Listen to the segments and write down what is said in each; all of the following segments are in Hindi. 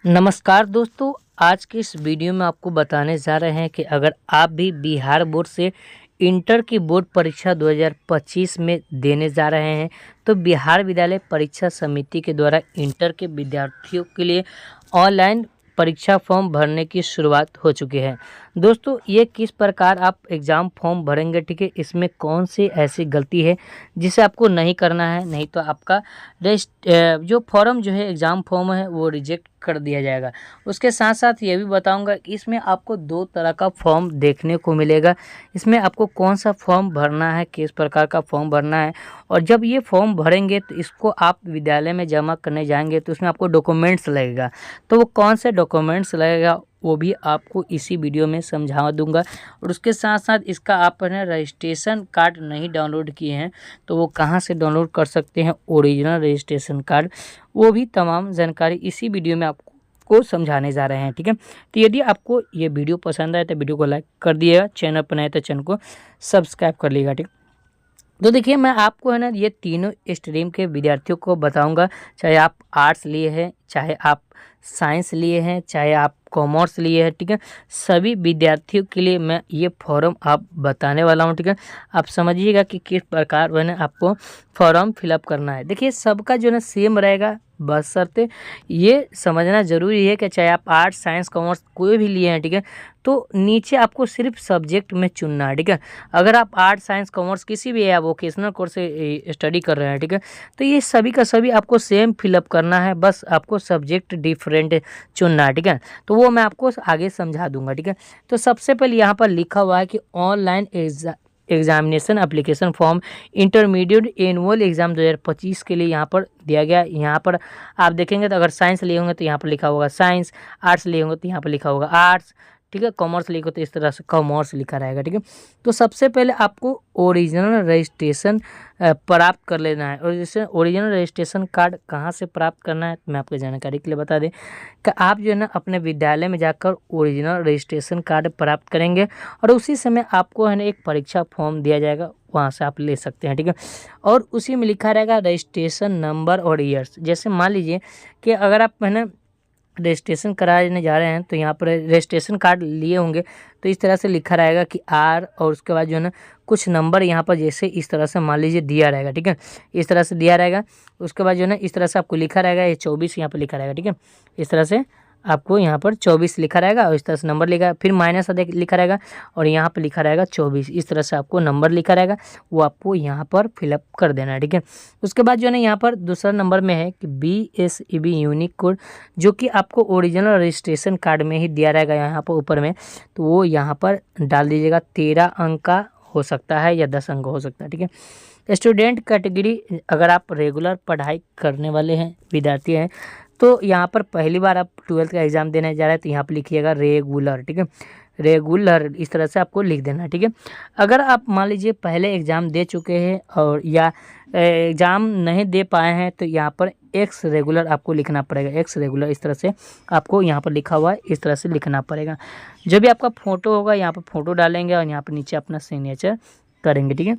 नमस्कार दोस्तों, आज के इस वीडियो में आपको बताने जा रहे हैं कि अगर आप भी बिहार बोर्ड से इंटर की बोर्ड परीक्षा 2025 में देने जा रहे हैं तो बिहार विद्यालय परीक्षा समिति के द्वारा इंटर के विद्यार्थियों के लिए ऑनलाइन परीक्षा फॉर्म भरने की शुरुआत हो चुकी है। दोस्तों, ये किस प्रकार आप एग्ज़ाम फॉर्म भरेंगे, ठीक है, इसमें कौन सी ऐसी गलती है जिसे आपको नहीं करना है, नहीं तो आपका जो फॉर्म जो है एग्ज़ाम फॉर्म है वो रिजेक्ट कर दिया जाएगा। उसके साथ साथ ये भी बताऊंगा कि इसमें आपको दो तरह का फॉर्म देखने को मिलेगा। इसमें आपको कौन सा फॉर्म भरना है, किस प्रकार का फॉर्म भरना है, और जब ये फॉर्म भरेंगे तो इसको आप विद्यालय में जमा करने जाएंगे तो उसमें आपको डॉक्यूमेंट्स लगेगा। तो वो कौन से डॉक्यूमेंट्स लगेगा वो भी आपको इसी वीडियो में समझा दूंगा। और उसके साथ साथ इसका आपने रजिस्ट्रेशन कार्ड नहीं डाउनलोड किए हैं तो वो कहाँ से डाउनलोड कर सकते हैं, ओरिजिनल रजिस्ट्रेशन कार्ड, वो भी तमाम जानकारी इसी वीडियो में आपको समझाने जा रहे हैं। ठीक है, तो यदि आपको ये वीडियो पसंद आए तो वीडियो को लाइक कर दिएगा, चैनल पर नए तो चैनल को सब्सक्राइब कर लीजिएगा। ठीक, तो देखिए मैं आपको है ना ये तीनों स्ट्रीम के विद्यार्थियों को बताऊंगा, चाहे आप आर्ट्स लिए हैं, चाहे आप साइंस लिए हैं, चाहे आप कॉमर्स लिए हैं। ठीक है, सभी विद्यार्थियों के लिए मैं ये फॉर्म आप बताने वाला हूँ। ठीक है, आप समझिएगा कि किस प्रकार मैंने आपको फॉर्म फिलअप करना है। देखिए सबका जो है सेम रहेगा, बशर्ते ये समझना ज़रूरी है कि चाहे आप आर्ट्स साइंस कॉमर्स कोई भी लिए हैं, ठीक है, तो नीचे आपको सिर्फ सब्जेक्ट में चुनना है। ठीक है, अगर आप आर्ट्स साइंस कॉमर्स किसी भी या वोकेशनल कोर्स से स्टडी कर रहे हैं, ठीक है, तो ये सभी का सभी आपको सेम फिलअप करना है, बस आपको सब्जेक्ट डिफरेंट चुनना है। ठीक है, तो वो मैं आपको आगे समझा दूंगा। ठीक है, तो सबसे पहले यहाँ पर लिखा हुआ है कि online examination application form intermediate annual exam 2025 के लिए यहाँ पर दिया गया। यहाँ पर आप देखेंगे तो अगर साइंस लिए होंगे तो यहाँ पर लिखा होगा साइंस, आर्ट्स लिए होंगे तो यहाँ पर लिखा होगा आर्ट्स, ठीक है, कॉमर्स लिखो तो इस तरह से कॉमर्स लिखा रहेगा। ठीक है, तो सबसे पहले आपको ओरिजिनल रजिस्ट्रेशन प्राप्त कर लेना है। और ओरिजिनल रजिस्ट्रेशन कार्ड कहाँ से प्राप्त करना है मैं आपको जानकारी के लिए बता दें कि आप जो है ना अपने विद्यालय में जाकर ओरिजिनल रजिस्ट्रेशन कार्ड प्राप्त करेंगे और उसी समय आपको है ना एक परीक्षा फॉर्म दिया जाएगा, वहाँ से आप ले सकते हैं। ठीक है, और उसी में लिखा रहेगा रजिस्ट्रेशन नंबर और ईयर्स। जैसे मान लीजिए कि अगर आप है ना रजिस्ट्रेशन कराने जा रहे हैं तो यहाँ पर रजिस्ट्रेशन कार्ड लिए होंगे तो इस तरह से लिखा रहेगा कि आर, और उसके बाद जो है ना कुछ नंबर यहाँ पर जैसे इस तरह से मान लीजिए दिया रहेगा। ठीक है, इस तरह से दिया रहेगा, उसके बाद जो है ना इस तरह से आपको लिखा रहेगा ये 24 यहाँ पर लिखा रहेगा। ठीक है, इस तरह से आपको यहाँ पर 24 लिखा रहेगा और इस तरह से नंबर लिखा, फिर माइनस लिखा रहेगा और यहाँ पर लिखा रहेगा 24। इस तरह से आपको नंबर लिखा रहेगा, वो आपको यहाँ पर फिलअप कर देना है। ठीक है, उसके बाद जो है ना यहाँ पर दूसरा नंबर में है कि BSEB यूनिक कोड, जो कि आपको ओरिजिनल रजिस्ट्रेशन कार्ड में ही दिया रहेगा यहाँ पर ऊपर में, तो वो यहाँ पर डाल दीजिएगा। 13 अंक का हो सकता है या 10 अंक हो सकता है। ठीक है, स्टूडेंट कैटेगरी, अगर आप रेगुलर पढ़ाई करने वाले हैं, विद्यार्थी हैं, तो यहाँ पर पहली बार आप 12th का एग्ज़ाम देने जा रहे हैं तो यहाँ पर लिखिएगा रेगुलर। ठीक है, रेगुलर इस तरह से आपको लिख देना है। ठीक है, अगर आप मान लीजिए पहले एग्ज़ाम दे चुके हैं और या एग्ज़ाम नहीं दे पाए हैं तो यहाँ पर एक्स रेगुलर आपको लिखना पड़ेगा। एक्स रेगुलर इस तरह से आपको यहाँ पर लिखा हुआ है, इस तरह से लिखना पड़ेगा। जो भी आपका फ़ोटो होगा यहाँ पर फ़ोटो डालेंगे और यहाँ पर नीचे अपना सिग्नेचर करेंगे। ठीक है,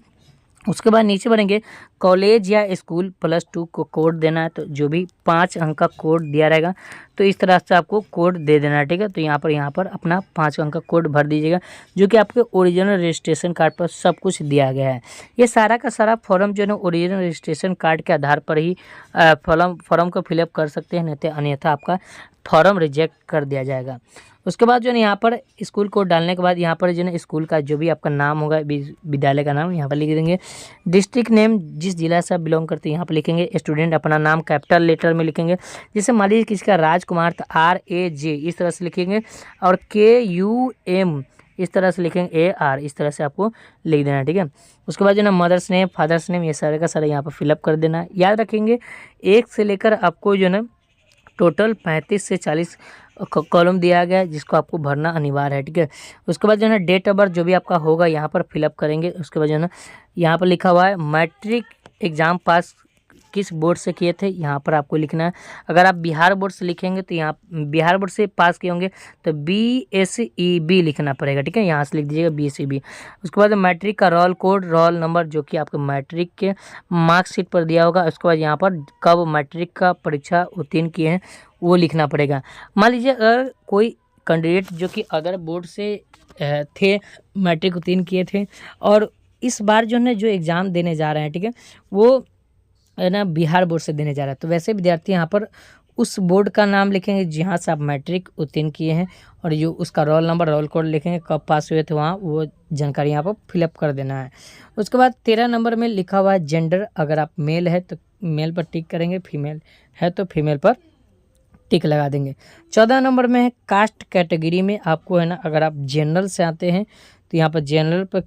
उसके बाद नीचे बढ़ेंगे, कॉलेज या स्कूल +2 को कोड देना है, तो जो भी 5 अंक का कोड दिया रहेगा तो इस तरह से आपको कोड दे देना है। ठीक है, तो यहाँ पर अपना 5 अंक का कोड भर दीजिएगा, जो कि आपके ओरिजिनल रजिस्ट्रेशन कार्ड पर सब कुछ दिया गया है। ये सारा का सारा फॉर्म जो है ना ओरिजिनल रजिस्ट्रेशन कार्ड के आधार पर ही फॉर्म को फिलअप कर सकते हैं, नहीं तो अन्यथा आपका फॉर्म रिजेक्ट कर दिया जाएगा। उसके बाद जो है यहाँ पर स्कूल कोड डालने के बाद यहाँ पर जो है स्कूल का जो भी आपका नाम होगा, विद्यालय का नाम यहाँ पर लिख देंगे। डिस्ट्रिक्ट नेम, जिस जिला से आप बिलोंग करते हैं यहाँ पर लिखेंगे। स्टूडेंट अपना नाम कैपिटल लेटर में लिखेंगे, जैसे मान लीजिए किसी का राजकुमार तो RAJ इस तरह से लिखेंगे, और KUM इस तरह से लिखेंगे, AR इस तरह से आपको लिख देना है। ठीक है, उसके बाद जो है ना मदर्स नेम, फादर्स नेम, ये सारे का सारा यहाँ पर फिलअप कर देना है। याद रखेंगे 1 से लेकर आपको जो है ना टोटल 35 से 40 कॉलम दिया गया है, जिसको आपको भरना अनिवार्य है। ठीक है, उसके बाद जो है ना डेट ऑफ बर्थ जो भी आपका होगा यहाँ पर फिलअप करेंगे। उसके बाद जो है ना यहाँ पर लिखा हुआ है मैट्रिक एग्ज़ाम पास किस बोर्ड से किए थे यहाँ पर आपको लिखना है। अगर आप बिहार बोर्ड से लिखेंगे तो यहाँ बिहार बोर्ड से पास किए होंगे तो BSEB लिखना पड़ेगा, ठीक है, यहाँ से लिख दीजिएगा BSEB। उसके बाद मैट्रिक का रोल कोड, रोल नंबर जो कि आपके मैट्रिक के मार्कशीट पर दिया होगा। उसके बाद यहाँ पर कब मैट्रिक का परीक्षा उत्तीर्ण किए हैं वो लिखना पड़ेगा। मान लीजिए अगर कोई कैंडिडेट जो कि अदर बोर्ड से थे, मैट्रिक उत्तीर्ण किए थे और इस बार जो है जो एग्ज़ाम देने जा रहे हैं, ठीक है, वो है ना बिहार बोर्ड से देने जा रहा है, तो वैसे विद्यार्थी यहाँ पर उस बोर्ड का नाम लिखेंगे जहाँ से आप मैट्रिक उत्तीर्ण किए हैं और जो उसका रोल नंबर, रोल कोड लिखेंगे, कब पास हुए थे वहाँ वो जानकारी यहाँ पर फिलअप कर देना है। उसके बाद 13 नंबर में लिखा हुआ है जेंडर, अगर आप मेल है तो मेल पर टिक करेंगे, फीमेल है तो फीमेल पर टिक लगा देंगे। 14 नंबर में है कास्ट कैटेगरी में आपको है ना, अगर आप जनरल से आते हैं तो यहाँ पर जनरल पर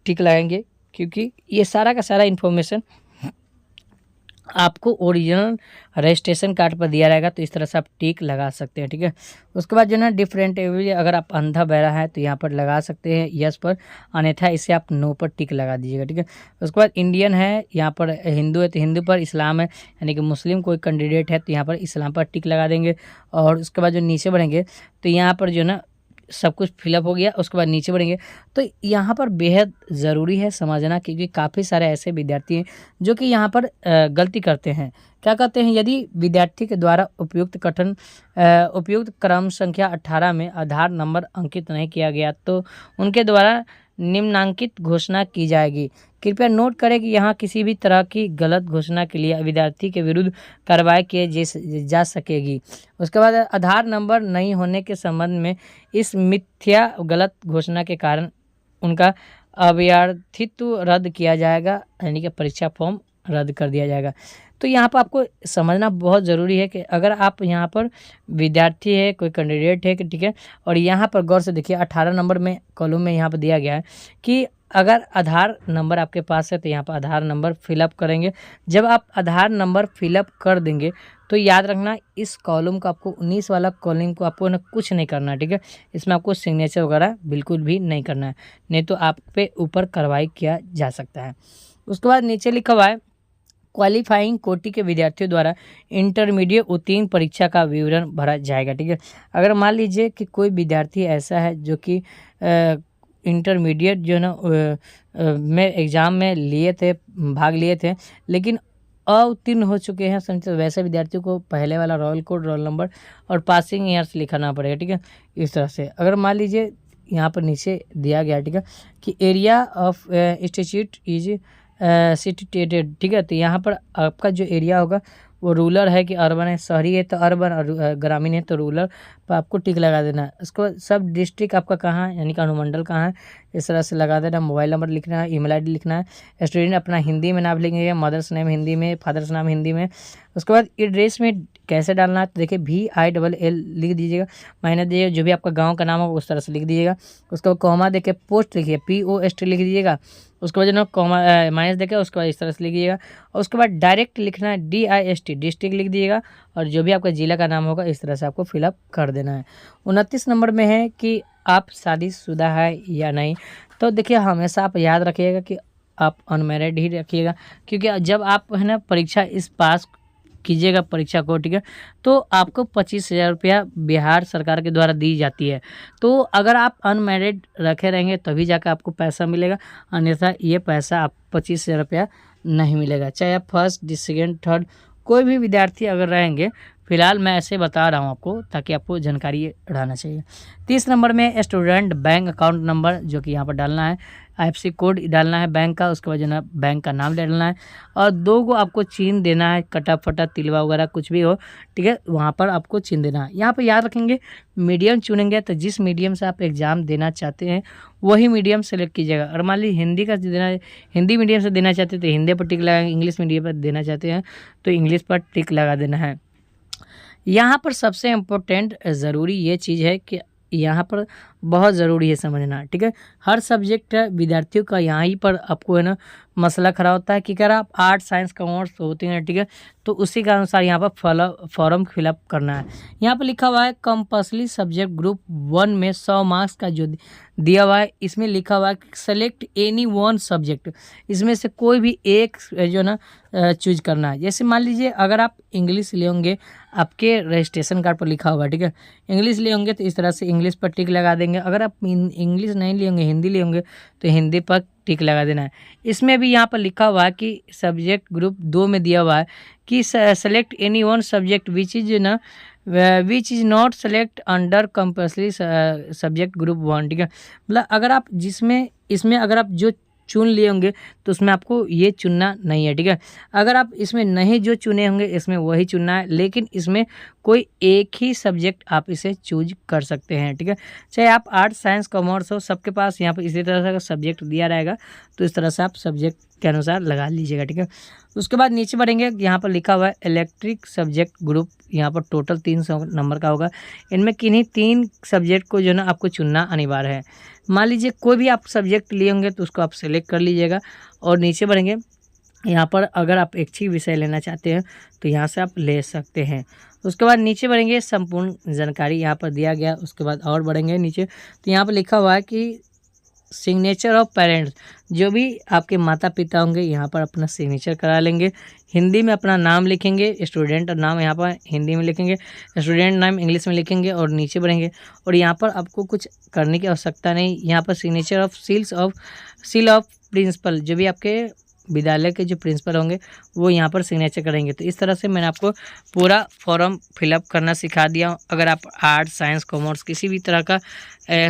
टिक लगाएंगे, क्योंकि ये सारा का सारा इन्फॉर्मेशन आपको ओरिजिनल रजिस्ट्रेशन कार्ड पर दिया रहेगा, तो इस तरह से आप टिक लगा सकते हैं, ठीक है। उसके बाद जो है ना डिफरेंट, अगर आप अंधा बहरा है तो यहाँ पर लगा सकते हैं यस पर, अन्यथा इसे आप नो पर टिक लगा दीजिएगा, ठीक है। उसके बाद इंडियन है, यहाँ पर हिंदू है तो हिंदू पर, इस्लाम है यानी कि मुस्लिम कोई कैंडिडेट है तो यहाँ पर इस्लाम पर टिक लगा देंगे। और उसके बाद जो नीचे बढ़ेंगे तो यहाँ पर जो ना सब कुछ फिलअप हो गया। उसके बाद नीचे बढ़ेंगे तो यहाँ पर बेहद ज़रूरी है समझना, क्योंकि काफ़ी सारे ऐसे विद्यार्थी हैं जो कि यहाँ पर गलती करते हैं। क्या कहते हैं, यदि विद्यार्थी के द्वारा उपयुक्त क्रम संख्या 18 में आधार नंबर अंकित नहीं किया गया तो उनके द्वारा निम्नांकित घोषणा की जाएगी। कृपया नोट करें कि यहाँ किसी भी तरह की गलत घोषणा के लिए विद्यार्थी के विरुद्ध कार्रवाई की जा सकेगी। उसके बाद आधार नंबर नहीं होने के संबंध में इस मिथ्या गलत घोषणा के कारण उनका अभ्यर्थित्व रद्द किया जाएगा, यानी कि परीक्षा फॉर्म रद्द कर दिया जाएगा। तो यहाँ पर आपको समझना बहुत ज़रूरी है कि अगर आप यहाँ पर विद्यार्थी है, कोई कैंडिडेट है कि ठीक है, और यहाँ पर गौर से देखिए 18 नंबर में कॉलम में यहाँ पर दिया गया है कि अगर आधार नंबर आपके पास है तो यहाँ पर आधार नंबर फिलअप करेंगे। जब आप आधार नंबर फिलअप कर देंगे तो याद रखना इस कॉलम को आपको 19 वाला कॉलम को आपको ना कुछ नहीं करना है, ठीक है। इसमें आपको सिग्नेचर वगैरह बिल्कुल भी नहीं करना है, नहीं तो आप पे ऊपर कार्रवाई किया जा सकता है। उसके बाद नीचे लिखा हुआ है क्वालिफाइंग कोटि के विद्यार्थियों द्वारा इंटरमीडिएट उत्तीर्ण परीक्षा का विवरण भरा जाएगा, ठीक है। अगर मान लीजिए कि कोई विद्यार्थी ऐसा है जो कि इंटरमीडिएट जो है ना में एग्ज़ाम में भाग लिए थे लेकिन अवतीर्ण हो चुके हैं, तो वैसे विद्यार्थियों को पहले वाला रोल कोड, रोल नंबर और पासिंग ईयर्स लिखाना पड़ेगा, ठीक है। इस तरह से अगर मान लीजिए यहाँ पर नीचे दिया गया, ठीक है, कि area of institute is situated, ठीक है, तो यहाँ पर आपका जो एरिया होगा वो रूरल है कि अर्बन है, शहरी है तो अर्बन और ग्रामीण है तो रूरल पर आपको टिक लगा देना है। उसको सब डिस्ट्रिक्ट आपका कहाँ है यानी कि अनुमंडल कहाँ है इस तरह से लगा देना। मोबाइल नंबर लिखना है, ईमेल आईडी लिखना है। स्टूडेंट अपना हिंदी में नाम लिखेंगे, मदर्स नेम हिंदी में, फादर्स नाम हिंदी में। उसके बाद एड्रेस में कैसे डालना है तो देखिए VILL लिख दीजिएगा, महीना दीजिएगा, जो भी आपका गाँव का नाम होगा उस तरह से लिख दीजिएगा। उसको कॉमा देके पोस्ट लिखिए, POST लिख दीजिएगा। उसके बाद जो ना कॉमा माइनस देके उसके बाद इस तरह से लिखिएगा। और उसके बाद डायरेक्ट लिखना है DIST, डिस्ट्रिक्ट लिख दीजिएगा, और जो भी आपका जिला का नाम होगा इस तरह से आपको फिलअप कर देना है। 29 नंबर में है कि आप शादीशुदा है या नहीं, तो देखिए हमेशा आप याद रखिएगा कि आप अनमैरिड ही रखिएगा, क्योंकि जब आप है ना परीक्षा इस पास कीजिएगा परीक्षा को, ठीक है, तो आपको 25,000 रुपया बिहार सरकार के द्वारा दी जाती है। तो अगर आप अनमैरिड रखे रहेंगे तभी जाकर आपको पैसा मिलेगा, अन्यथा ये पैसा आप 25,000 रुपया नहीं मिलेगा। चाहे आप फर्स्ट, सेकेंड, थर्ड कोई भी विद्यार्थी अगर रहेंगे, फिलहाल मैं ऐसे बता रहा हूँ आपको ताकि आपको जानकारी रहना चाहिए। 30 नंबर में स्टूडेंट बैंक अकाउंट नंबर जो कि यहाँ पर डालना है, IFSC कोड डालना है बैंक का, उसके बाद जो ना बैंक का नाम डालना है, और 2 को आपको चिन्ह देना है, कटा फटा तिलवा वगैरह कुछ भी हो, ठीक है, वहाँ पर आपको चिन्ह देना है। यहाँ पर याद रखेंगे मीडियम चुनेंगे तो जिस मीडियम से आप एग्ज़ाम देना चाहते हैं वही मीडियम सेलेक्ट कीजिएगा। और मान लीजिए हिंदी मीडियम से देना चाहते हैं तो हिंदी पर टिक लगाएंगे, इंग्लिश मीडियम पर देना चाहते हैं तो इंग्लिश पर टिक लगा देना है। यहाँ पर सबसे इम्पोर्टेंट ज़रूरी ये चीज़ है कि यहाँ पर बहुत ज़रूरी है समझना, ठीक है। हर सब्जेक्ट विद्यार्थियों का यहाँ पर आपको है ना मसला खड़ा होता है कि अगर आप आर्ट, साइंस, कॉमर्स होते हैं, ठीक है, तो उसी के अनुसार यहाँ पर फॉर्म फिलअप करना है। यहाँ पर लिखा हुआ है कंपल्सरी सब्जेक्ट ग्रुप 1 में 100 मार्क्स का जो दिया हुआ है, इसमें लिखा हुआ है सेलेक्ट एनी वन सब्जेक्ट, इसमें से कोई भी एक जो ना चूज करना है। जैसे मान लीजिए अगर आप इंग्लिश ले होंगे, आपके रजिस्ट्रेशन कार्ड पर लिखा होगा, ठीक है, इंग्लिश ले होंगे तो इस तरह से इंग्लिश पर टिक लगा देंगे। अगर आप इंग्लिश नहीं ले होंगे, हिंदी ले होंगे तो हिंदी पर टिक लगा देना है। इसमें भी यहाँ पर लिखा हुआ है कि सब्जेक्ट ग्रुप 2 में दिया हुआ है कि select any one subject which is ना which is not select under compulsory subject group 1, ठीक है। मतलब अगर आप इसमें अगर आप जो चुन लिए होंगे तो उसमें आपको ये चुनना नहीं है, ठीक है। अगर आप इसमें नहीं जो चुने होंगे इसमें वही चुनना है, लेकिन इसमें कोई एक ही सब्जेक्ट आप इसे चूज कर सकते हैं, ठीक है। चाहे आप आर्ट्स साइंस कॉमर्स हो, सबके पास यहाँ पर इसी तरह का सब्जेक्ट दिया रहेगा, तो इस तरह से आप सब्जेक्ट के अनुसार लगा लीजिएगा, ठीक है। उसके बाद नीचे बढ़ेंगे, यहाँ पर लिखा हुआ है इलेक्ट्रिक सब्जेक्ट ग्रुप, यहाँ पर टोटल 300 नंबर का होगा। इनमें किन्हीं 3 सब्जेक्ट को जो है ना आपको चुनना अनिवार्य है। मान लीजिए कोई भी आप सब्जेक्ट लिए होंगे तो उसको आप सेलेक्ट कर लीजिएगा। और नीचे बढ़ेंगे, यहाँ पर अगर आप एक ही विषय लेना चाहते हैं तो यहाँ से आप ले सकते हैं। उसके बाद नीचे बढ़ेंगे, संपूर्ण जानकारी यहाँ पर दिया गया। उसके बाद और बढ़ेंगे नीचे, तो यहाँ पर लिखा हुआ है कि सिग्नेचर ऑफ पेरेंट्स, जो भी आपके माता पिता होंगे यहाँ पर अपना सिग्नेचर करा लेंगे। हिंदी में अपना नाम लिखेंगे, स्टूडेंट नाम यहाँ पर हिंदी में लिखेंगे, स्टूडेंट नाम इंग्लिश में लिखेंगे और नीचे बढ़ेंगे। और यहाँ पर आपको कुछ करने की आवश्यकता नहीं, यहाँ पर signature of seal of principal, जो भी आपके विद्यालय के जो प्रिंसिपल होंगे वो यहाँ पर सिग्नेचर करेंगे। तो इस तरह से मैंने आपको पूरा फॉर्म फिलअप करना सिखा दिया हूँ। अगर आप आर्ट्स साइंस कॉमर्स किसी भी तरह का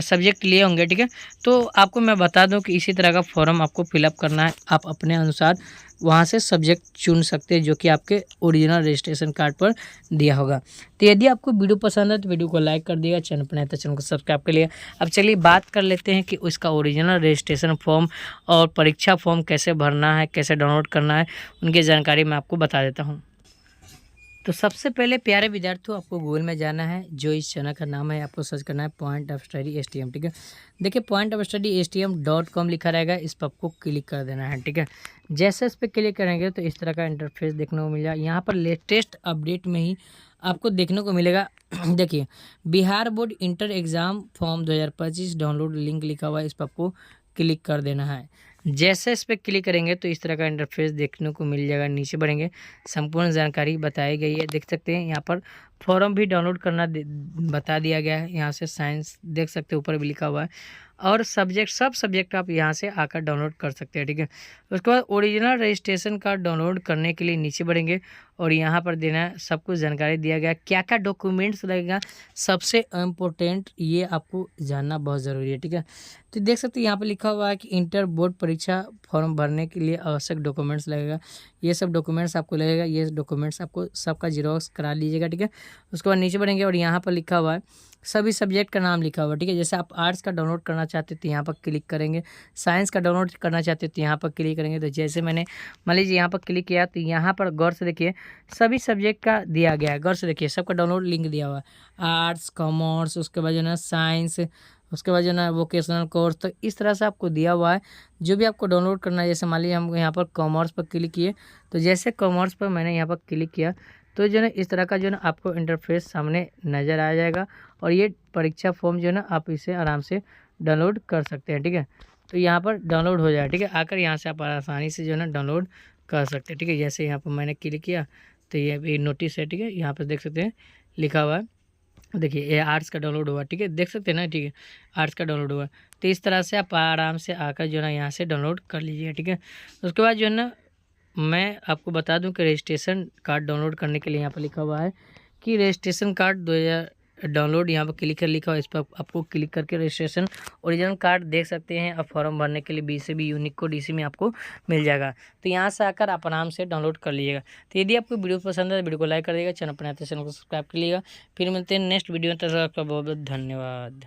सब्जेक्ट लिए होंगे, ठीक है, तो आपको मैं बता दूं कि इसी तरह का फॉर्म आपको फिलअप करना है। आप अपने अनुसार वहां से सब्जेक्ट चुन सकते हैं जो कि आपके ओरिजिनल रजिस्ट्रेशन कार्ड पर दिया होगा। तो यदि आपको वीडियो पसंद है तो वीडियो को लाइक कर दिएगा, चैनल पर नए तो चैनल को सब्सक्राइब कर लिया। अब चलिए बात कर लेते हैं कि उसका ओरिजिनल रजिस्ट्रेशन फॉर्म और परीक्षा फॉर्म कैसे भरना है, कैसे डाउनलोड करना है, उनकी जानकारी मैं आपको बता देता हूँ। तो सबसे पहले प्यारे विद्यार्थियों, आपको गूगल में जाना है। जो इस चैनल का नाम है आपको सर्च करना है पॉइंट ऑफ स्टडी STM, ठीक है। देखिए पॉइंट ऑफ स्टडी STM.com लिखा रहेगा, इस पर आपको क्लिक कर देना है, ठीक है। जैसे इस पर क्लिक करेंगे तो इस तरह का इंटरफेस देखने को मिल जाए। यहाँ पर लेटेस्ट अपडेट में ही आपको देखने को मिलेगा। देखिए Bihar board inter exam form 2025 download link लिखा हुआ है, इस पर आपको क्लिक कर देना है। जैसे इस पर क्लिक करेंगे तो इस तरह का इंटरफेस देखने को मिल जाएगा। नीचे बढ़ेंगे, संपूर्ण जानकारी बताई गई है, देख सकते हैं। यहाँ पर फॉर्म भी डाउनलोड करना बता दिया गया है। यहाँ से साइंस देख सकते हैं, ऊपर भी लिखा हुआ है। और सब्जेक्ट, सब सब्जेक्ट आप यहाँ से आकर डाउनलोड कर सकते हैं, ठीक है। उसके बाद ओरिजिनल रजिस्ट्रेशन कार्ड डाउनलोड करने के लिए नीचे बढ़ेंगे और यहाँ पर देना सब कुछ जानकारी दिया गया, क्या क्या डॉक्यूमेंट्स लगेगा, सबसे इम्पोर्टेंट ये आपको जानना बहुत ज़रूरी है, ठीक है। तो देख सकते हैं यहाँ पर लिखा हुआ है कि इंटर बोर्ड परीक्षा फॉर्म भरने के लिए आवश्यक डॉक्यूमेंट्स लगेगा। ये सब डॉक्यूमेंट्स आपको लगेगा, ये डॉक्यूमेंट्स आपको सबका जीरोक्स करा लीजिएगा, ठीक है। उसके बाद नीचे बढ़ेंगे और यहाँ पर लिखा हुआ है सभी सब्जेक्ट का नाम लिखा हुआ है, ठीक है। जैसे आप आर्ट्स का डाउनलोड करना चाहते तो यहाँ पर क्लिक करेंगे, साइंस का डाउनलोड करना चाहते तो यहाँ पर क्लिक करेंगे। तो जैसे मैंने मान लीजिए यहाँ पर क्लिक किया तो यहाँ पर गौर से देखिए सभी सब्जेक्ट का दिया गया है, गौर से देखिए सबका डाउनलोड लिंक दिया हुआ है, आर्ट्स कॉमर्स, उसके बाद जो है ना साइंस, उसके बाद जो है ना वोकेशनल कोर्स। तो इस तरह से आपको दिया हुआ है जो भी आपको डाउनलोड करना है। जैसे मान लीजिए हम यहाँ पर कॉमर्स पर क्लिक किए, तो जैसे कॉमर्स पर मैंने यहाँ पर क्लिक किया तो जो है इस तरह का जो है ना आपको इंटरफेस सामने नज़र आ जाएगा। और ये परीक्षा फॉर्म जो है ना आप इसे आराम से डाउनलोड कर सकते हैं, ठीक है। तो यहाँ पर डाउनलोड हो जाए, ठीक है। आकर यहाँ से आप आसानी से जो है ना डाउनलोड कर सकते हैं, ठीक है। जैसे यहाँ पर मैंने क्लिक किया तो ये भी नोटिस है, ठीक है। यहाँ पर देख सकते हैं लिखा हुआ है, देखिए ये आर्ट्स का डाउनलोड हुआ, ठीक है, देख सकते हैं ना, ठीक है, आर्ट्स का डाउनलोड हुआ। तो इस तरह से आप आराम से आकर जो है ना यहाँ से डाउनलोड कर लीजिएगा, ठीक है। उसके बाद जो है ना मैं आपको बता दूं कि रजिस्ट्रेशन कार्ड डाउनलोड करने के लिए यहाँ पर लिखा हुआ है कि रजिस्ट्रेशन कार्ड 2000 डाउनलोड, यहाँ पर क्लिक कर लिखा हुआ है, इस पर आपको क्लिक करके रजिस्ट्रेशन ओरिजिनल कार्ड देख सकते हैं। अब फॉर्म भरने के लिए BCB यूनिक कोड इसी में आपको मिल जाएगा। तो यहाँ से आकर आप आराम से डाउनलोड कर लीजिएगा। तो यदि आपको वीडियो पसंद है तो वीडियो को लाइक कर देगा, चैनल पर नए तो चैनल को सब्सक्राइब कर लीजिएगा। फिर मिलते हैं नेक्स्ट वीडियो में, तब तक आपका बहुत बहुत धन्यवाद।